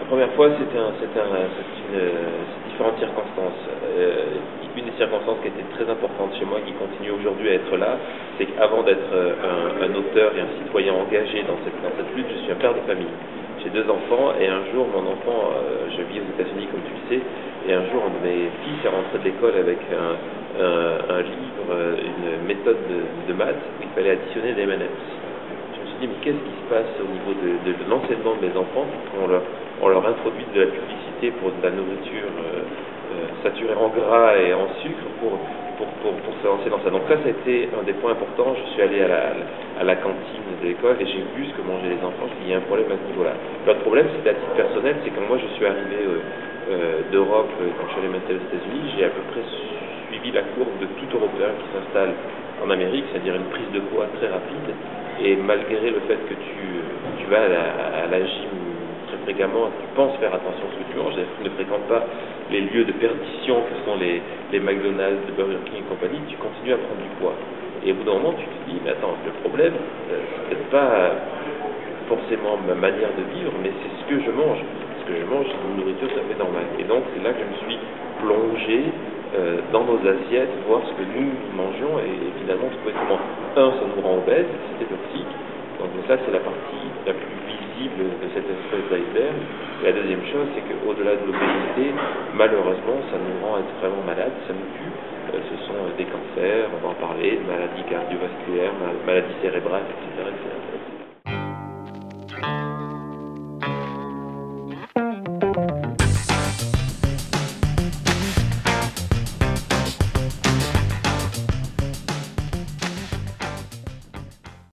première fois, c'est différentes circonstances. Une des circonstances qui était très importante chez moi, qui continue aujourd'hui à être là, c'est qu'avant d'être un auteur et un citoyen engagé dans cette lutte, je suis un père de famille. J'ai 2 enfants et un jour, mon enfant, je vis aux États-Unis comme tu le sais, et un jour, un de mes fils est rentré de l'école avec un livre, une méthode de maths où il fallait additionner des M&M's. Je me suis dit, mais qu'est-ce qui se passe au niveau de l'enseignement de mes enfants quand on leur introduit de la publicité pour de la nourriture saturée en gras et en sucre pour se lancer dans ça. Donc ça a été un des points importants. Je suis allé à la cantine de l'école et j'ai vu ce que mangeaient les enfants. Il y a un problème à ce niveau-là. L'autre problème, c'est à titre personnel, c'est quand moi je suis arrivé d'Europe, quand je suis allé m'installer aux États-Unis, j'ai à peu près suivi la courbe de tout Européen qui s'installe en Amérique, c'est-à-dire une prise de poids très rapide. Et malgré le fait que tu vas à la gym très fréquemment, tu penses faire attention à ce que tu manges, tu ne fréquentes pas les lieux de perdition que sont les McDonald's, les Burger King et compagnie, tu continues à prendre du poids. Et au bout d'un moment, tu te dis, mais attends, le problème, c'est peut-être pas forcément ma manière de vivre, mais c'est ce que je mange. Ce que je mange, c'est une nourriture tout à fait normale. Et donc, c'est là que je me suis plongé dans nos assiettes, voir ce que nous mangeons et finalement trouver comment, ça nous rend obèse, c'était toxique. Donc ça, c'est la partie la plus visible de cette espèce d'iceberg. Et la deuxième chose, c'est qu'au-delà de l'obésité, malheureusement, ça nous rend extrêmement malades, ça nous tue. Ce sont des cancers, on va en parler, de maladies cardiovasculaires, maladies cérébrales, etc., etc., etc.